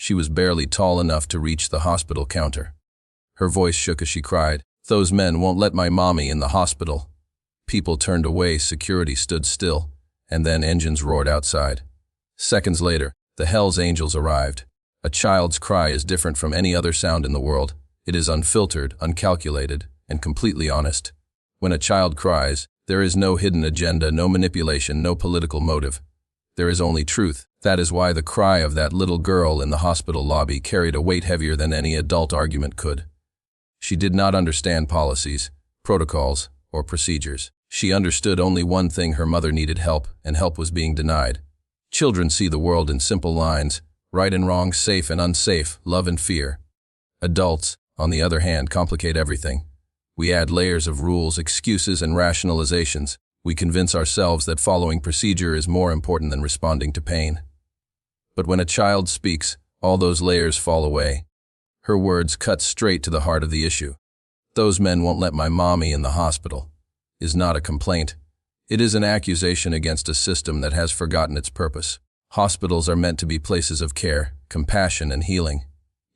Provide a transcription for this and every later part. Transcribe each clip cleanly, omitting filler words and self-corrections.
She was barely tall enough to reach the hospital counter. Her voice shook as she cried, "Those men won't let my mommy in the hospital." People turned away, security stood still, and then engines roared outside. Seconds later, the Hell's Angels arrived. A child's cry is different from any other sound in the world. It is unfiltered, uncalculated, and completely honest. When a child cries, there is no hidden agenda, no manipulation, no political motive. There is only truth. That is why the cry of that little girl in the hospital lobby carried a weight heavier than any adult argument could. She did not understand policies, protocols, or procedures. She understood only one thing: her mother needed help, and help was being denied. Children see the world in simple lines: right and wrong, safe and unsafe, love and fear. Adults, on the other hand, complicate everything. We add layers of rules, excuses, and rationalizations. We convince ourselves that following procedure is more important than responding to pain. But when a child speaks, all those layers fall away. Her words cut straight to the heart of the issue. "Those men won't let my mommy in the hospital" is not a complaint. It is an accusation against a system that has forgotten its purpose. Hospitals are meant to be places of care, compassion, and healing.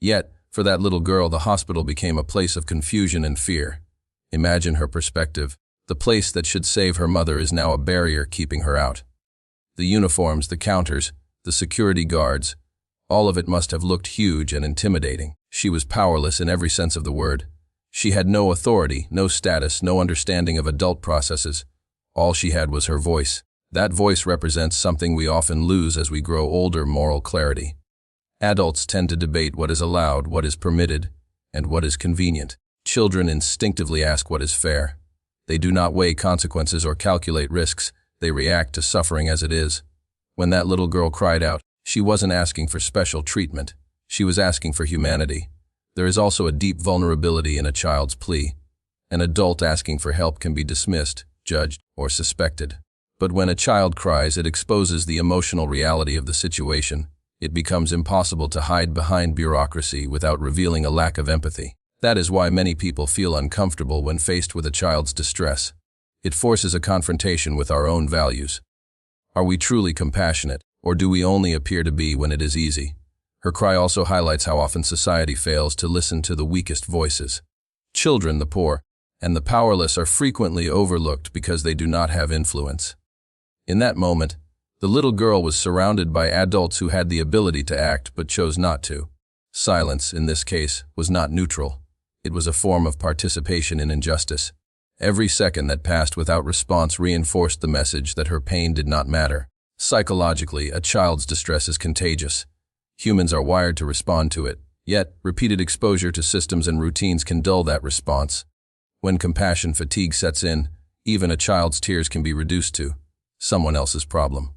Yet, for that little girl, the hospital became a place of confusion and fear. Imagine her perspective. The place that should save her mother is now a barrier keeping her out. The uniforms, the counters, the security guards, all of it must have looked huge and intimidating. She was powerless in every sense of the word. She had no authority, no status, no understanding of adult processes. All she had was her voice. That voice represents something we often lose as we grow older: moral clarity. Adults tend to debate what is allowed, what is permitted, and what is convenient. Children instinctively ask what is fair. They do not weigh consequences or calculate risks. They react to suffering as it is. When that little girl cried out, she wasn't asking for special treatment. She was asking for humanity. There is also a deep vulnerability in a child's plea. An adult asking for help can be dismissed, judged, or suspected. But when a child cries, it exposes the emotional reality of the situation. It becomes impossible to hide behind bureaucracy without revealing a lack of empathy. That is why many people feel uncomfortable when faced with a child's distress. It forces a confrontation with our own values. Are we truly compassionate, or do we only appear to be when it is easy? Her cry also highlights how often society fails to listen to the weakest voices. Children, the poor, and the powerless are frequently overlooked because they do not have influence. In that moment, the little girl was surrounded by adults who had the ability to act but chose not to. Silence, in this case, was not neutral. It was a form of participation in injustice. Every second that passed without response reinforced the message that her pain did not matter. Psychologically, a child's distress is contagious. Humans are wired to respond to it, yet repeated exposure to systems and routines can dull that response. When compassion fatigue sets in, even a child's tears can be reduced to someone else's problem.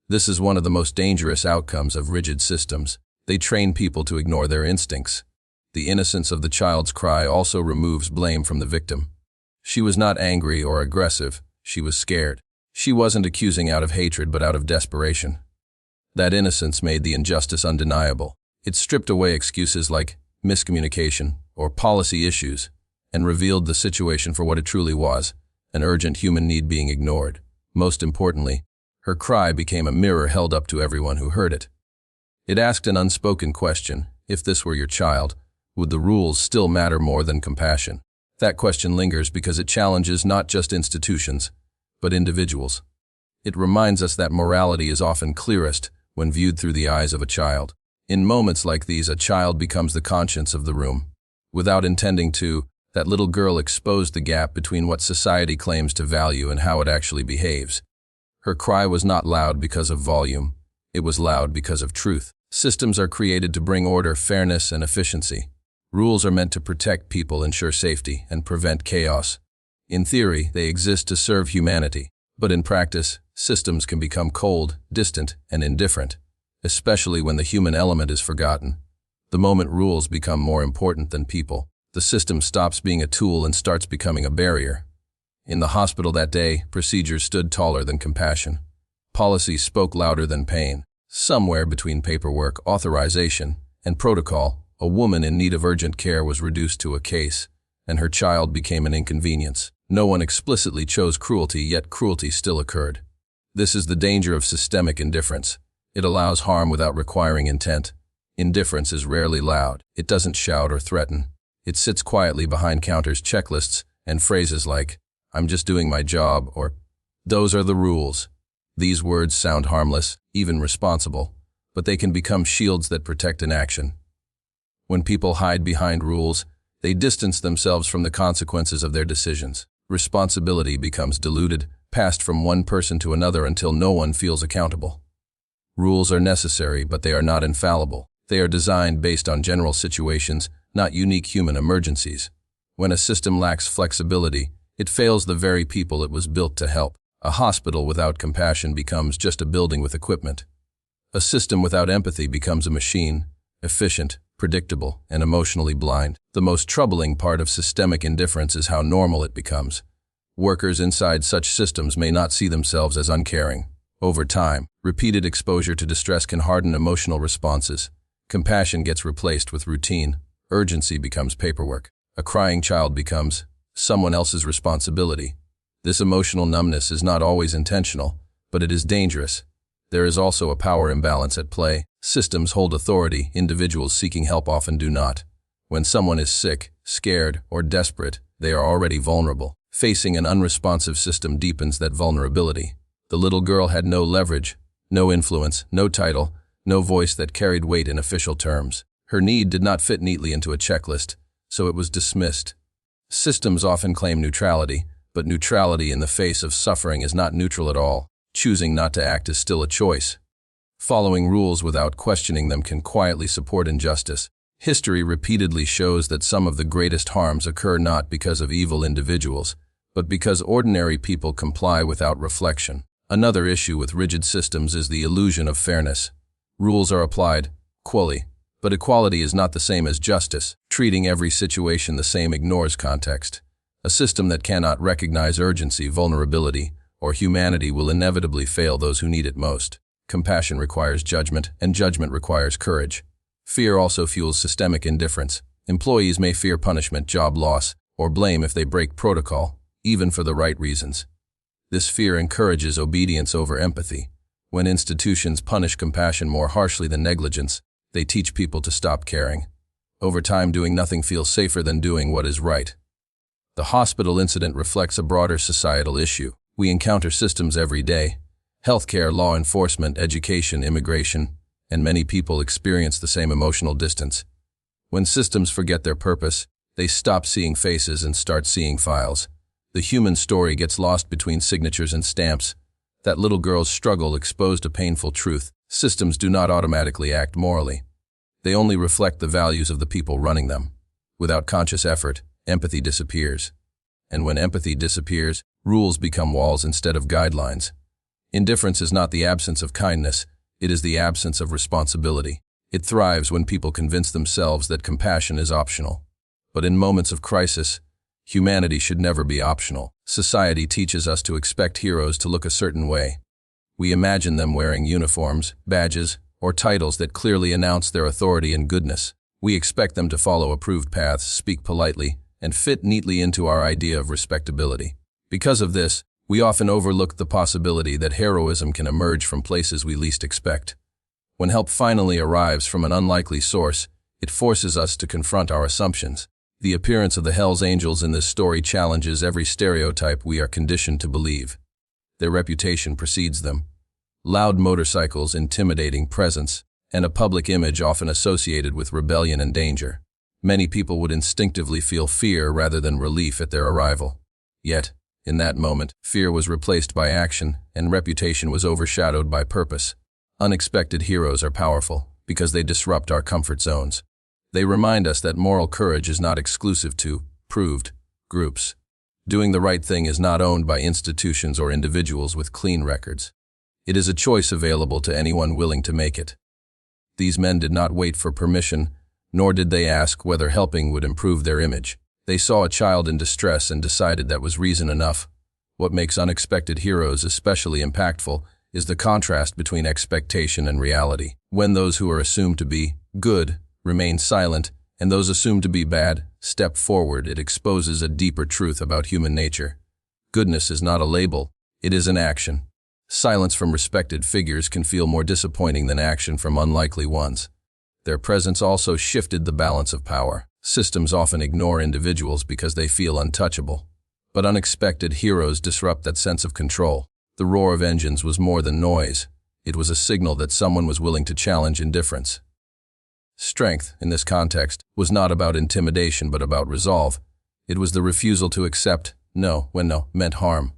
This is one of the most dangerous outcomes of rigid systems. They train people to ignore their instincts. The innocence of the child's cry also removes blame from the victim. She was not angry or aggressive, she was scared. She wasn't accusing out of hatred but out of desperation. That innocence made the injustice undeniable. It stripped away excuses like miscommunication or policy issues and revealed the situation for what it truly was: an urgent human need being ignored. Most importantly, her cry became a mirror held up to everyone who heard it. It asked an unspoken question: if this were your child, would the rules still matter more than compassion? That question lingers because it challenges not just institutions, but individuals. It reminds us that morality is often clearest when viewed through the eyes of a child. In moments like these, a child becomes the conscience of the room. Without intending to, that little girl exposed the gap between what society claims to value and how it actually behaves. Her cry was not loud because of volume. It was loud because of truth. Systems are created to bring order, fairness, and efficiency. Rules are meant to protect people, ensure safety, and prevent chaos. In theory, they exist to serve humanity, but in practice, systems can become cold, distant, and indifferent, especially when the human element is forgotten. The moment rules become more important than people, the system stops being a tool and starts becoming a barrier. In the hospital that day, procedures stood taller than compassion. Policy spoke louder than pain. Somewhere between paperwork, authorization, and protocol, a woman in need of urgent care was reduced to a case, and her child became an inconvenience. No one explicitly chose cruelty, yet cruelty still occurred. This is the danger of systemic indifference. It allows harm without requiring intent. Indifference is rarely loud. It doesn't shout or threaten. It sits quietly behind counters, checklists, and phrases like, "I'm just doing my job," or "Those are the rules." These words sound harmless, even responsible, but they can become shields that protect inaction. When people hide behind rules, they distance themselves from the consequences of their decisions. Responsibility becomes diluted, passed from one person to another until no one feels accountable. Rules are necessary, but they are not infallible. They are designed based on general situations, not unique human emergencies. When a system lacks flexibility, it fails the very people it was built to help. A hospital without compassion becomes just a building with equipment. A system without empathy becomes a machine, efficient, predictable, and emotionally blind. The most troubling part of systemic indifference is how normal it becomes. Workers inside such systems may not see themselves as uncaring. Over time, repeated exposure to distress can harden emotional responses. Compassion gets replaced with routine. Urgency becomes paperwork. A crying child becomes someone else's responsibility. This emotional numbness is not always intentional, but it is dangerous. There is also a power imbalance at play. Systems hold authority, individuals seeking help often do not. When someone is sick, scared, or desperate, they are already vulnerable. Facing an unresponsive system deepens that vulnerability. The little girl had no leverage, no influence, no title, no voice that carried weight in official terms. Her need did not fit neatly into a checklist, so it was dismissed. Systems often claim neutrality, but neutrality in the face of suffering is not neutral at all. Choosing not to act is still a choice. Following rules without questioning them can quietly support injustice. History repeatedly shows that some of the greatest harms occur not because of evil individuals, but because ordinary people comply without reflection. Another issue with rigid systems is the illusion of fairness. Rules are applied equally, but equality is not the same as justice. Treating every situation the same ignores context. A system that cannot recognize urgency, vulnerability, or humanity will inevitably fail those who need it most. Compassion requires judgment, and judgment requires courage. Fear also fuels systemic indifference. Employees may fear punishment, job loss, or blame if they break protocol, even for the right reasons. This fear encourages obedience over empathy. When institutions punish compassion more harshly than negligence, they teach people to stop caring. Over time, doing nothing feels safer than doing what is right. The hospital incident reflects a broader societal issue. We encounter systems every day: healthcare, law enforcement, education, immigration, and many people experience the same emotional distance. When systems forget their purpose, they stop seeing faces and start seeing files. The human story gets lost between signatures and stamps. That little girl's struggle exposed a painful truth. Systems do not automatically act morally. They only reflect the values of the people running them. Without conscious effort, empathy disappears. And when empathy disappears, rules become walls instead of guidelines. Indifference is not the absence of kindness, it is the absence of responsibility. It thrives when people convince themselves that compassion is optional. But in moments of crisis, humanity should never be optional. Society teaches us to expect heroes to look a certain way. We imagine them wearing uniforms, badges, or titles that clearly announce their authority and goodness. We expect them to follow approved paths, speak politely, and fit neatly into our idea of respectability. Because of this, we often overlook the possibility that heroism can emerge from places we least expect. When help finally arrives from an unlikely source, it forces us to confront our assumptions. The appearance of the hellsangels in this story challenges every stereotype we are conditioned to believe. Their reputation precedes them. Loud motorcycles, intimidating presence, and a public image often associated with rebellion and danger. Many people would instinctively feel fear rather than relief at their arrival. Yet, in that moment, fear was replaced by action, and reputation was overshadowed by purpose. Unexpected heroes are powerful because they disrupt our comfort zones. They remind us that moral courage is not exclusive to proved groups. Doing the right thing is not owned by institutions or individuals with clean records. It is a choice available to anyone willing to make it. These men did not wait for permission, nor did they ask whether helping would improve their image. They saw a child in distress and decided that was reason enough. What makes unexpected heroes especially impactful is the contrast between expectation and reality. When those who are assumed to be good remain silent, and those assumed to be bad step forward, it exposes a deeper truth about human nature. Goodness is not a label, it is an action. Silence from respected figures can feel more disappointing than action from unlikely ones. Their presence also shifted the balance of power. Systems often ignore individuals because they feel untouchable. But unexpected heroes disrupt that sense of control. The roar of engines was more than noise. It was a signal that someone was willing to challenge indifference. Strength, in this context, was not about intimidation but about resolve. It was the refusal to accept no when no meant harm.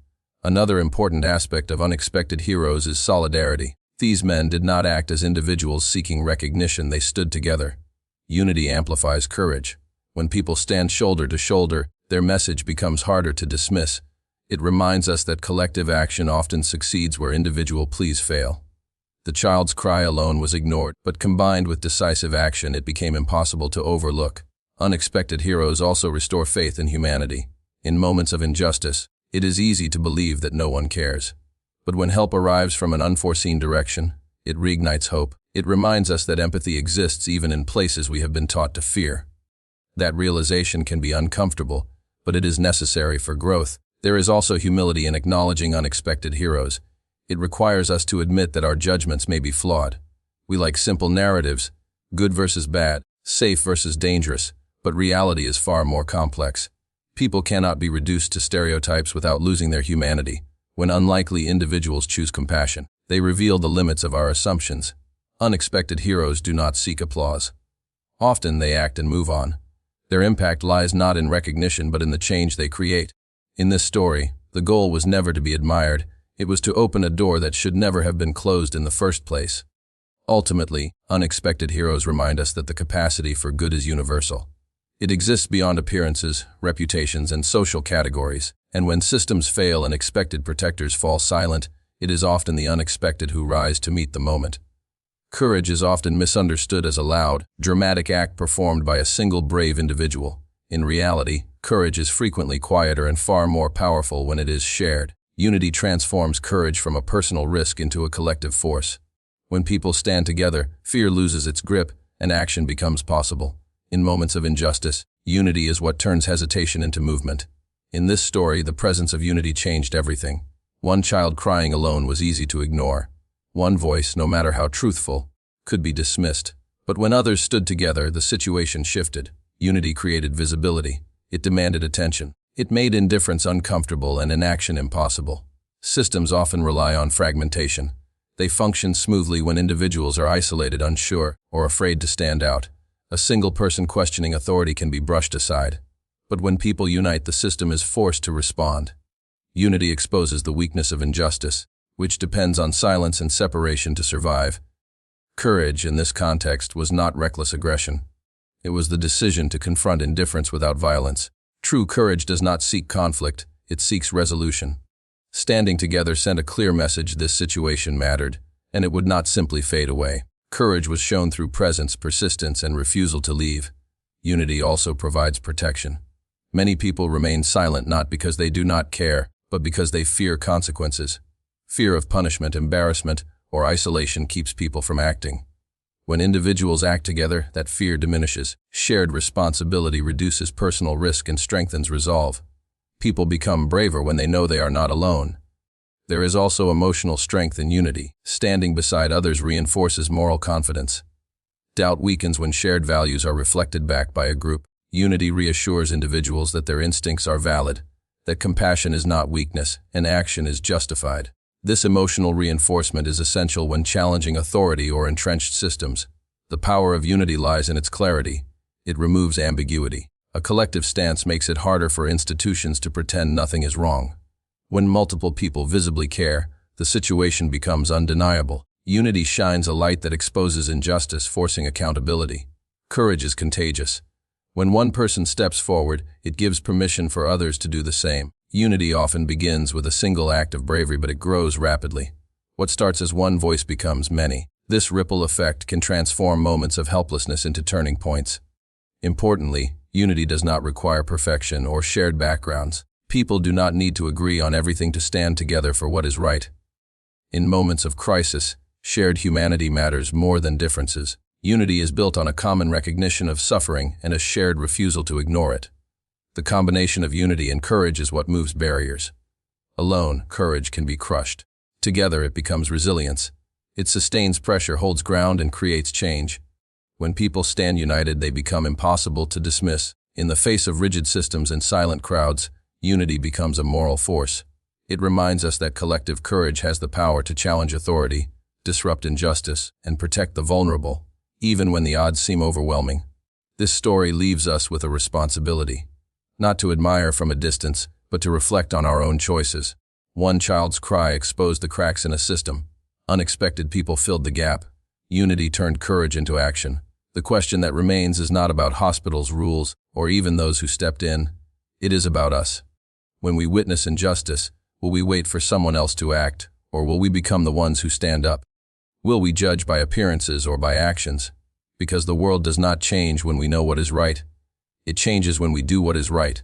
Another important aspect of unexpected heroes is solidarity. These men did not act as individuals seeking recognition, they stood together. Unity amplifies courage. When people stand shoulder to shoulder, their message becomes harder to dismiss. It reminds us that collective action often succeeds where individual pleas fail. The child's cry alone was ignored, but combined with decisive action, it became impossible to overlook. Unexpected heroes also restore faith in humanity. In moments of injustice, it is easy to believe that no one cares. But when help arrives from an unforeseen direction, it reignites hope. It reminds us that empathy exists even in places we have been taught to fear. That realization can be uncomfortable, but it is necessary for growth. There is also humility in acknowledging unexpected heroes. It requires us to admit that our judgments may be flawed. We like simple narratives, good versus bad, safe versus dangerous, but reality is far more complex. People cannot be reduced to stereotypes without losing their humanity. When unlikely individuals choose compassion, they reveal the limits of our assumptions. Unexpected heroes do not seek applause. Often they act and move on. Their impact lies not in recognition but in the change they create. In this story, the goal was never to be admired. It was to open a door that should never have been closed in the first place. Ultimately, unexpected heroes remind us that the capacity for good is universal. It exists beyond appearances, reputations, and social categories, and when systems fail and expected protectors fall silent, it is often the unexpected who rise to meet the moment. Courage is often misunderstood as a loud, dramatic act performed by a single brave individual. In reality, courage is frequently quieter and far more powerful when it is shared. Unity transforms courage from a personal risk into a collective force. When people stand together, fear loses its grip, and action becomes possible. In moments of injustice, unity is what turns hesitation into movement. In this story, the presence of unity changed everything. One child crying alone was easy to ignore. One voice, no matter how truthful, could be dismissed. But when others stood together, the situation shifted. Unity created visibility. It demanded attention. It made indifference uncomfortable and inaction impossible. Systems often rely on fragmentation. They function smoothly when individuals are isolated, unsure, or afraid to stand out. A single person questioning authority can be brushed aside. But when people unite, the system is forced to respond. Unity exposes the weakness of injustice, which depends on silence and separation to survive. Courage, in this context, was not reckless aggression. It was the decision to confront indifference without violence. True courage does not seek conflict, it seeks resolution. Standing together sent a clear message: this situation mattered, and it would not simply fade away. Courage was shown through presence, persistence, and refusal to leave. Unity also provides protection. Many people remain silent not because they do not care, but because they fear consequences. Fear of punishment, embarrassment, or isolation keeps people from acting. When individuals act together, that fear diminishes. Shared responsibility reduces personal risk and strengthens resolve. People become braver when they know they are not alone. There is also emotional strength in unity. Standing beside others reinforces moral confidence. Doubt weakens when shared values are reflected back by a group. Unity reassures individuals that their instincts are valid, that compassion is not weakness, and action is justified. This emotional reinforcement is essential when challenging authority or entrenched systems. The power of unity lies in its clarity. It removes ambiguity. A collective stance makes it harder for institutions to pretend nothing is wrong. When multiple people visibly care, the situation becomes undeniable. Unity shines a light that exposes injustice, forcing accountability. Courage is contagious. When one person steps forward, it gives permission for others to do the same. Unity often begins with a single act of bravery, but it grows rapidly. What starts as one voice becomes many. This ripple effect can transform moments of helplessness into turning points. Importantly, unity does not require perfection or shared backgrounds. People do not need to agree on everything to stand together for what is right. In moments of crisis, shared humanity matters more than differences. Unity is built on a common recognition of suffering and a shared refusal to ignore it. The combination of unity and courage is what moves barriers. Alone, courage can be crushed. Together, it becomes resilience. It sustains pressure, holds ground, and creates change. When people stand united, they become impossible to dismiss. In the face of rigid systems and silent crowds, unity becomes a moral force. It reminds us that collective courage has the power to challenge authority, disrupt injustice, and protect the vulnerable, even when the odds seem overwhelming. This story leaves us with a responsibility, not to admire from a distance, but to reflect on our own choices. One child's cry exposed the cracks in a system. Unexpected people filled the gap. Unity turned courage into action. The question that remains is not about hospitals, rules, or even those who stepped in. It is about us. When we witness injustice, will we wait for someone else to act, or will we become the ones who stand up? Will we judge by appearances or by actions? Because the world does not change when we know what is right. It changes when we do what is right.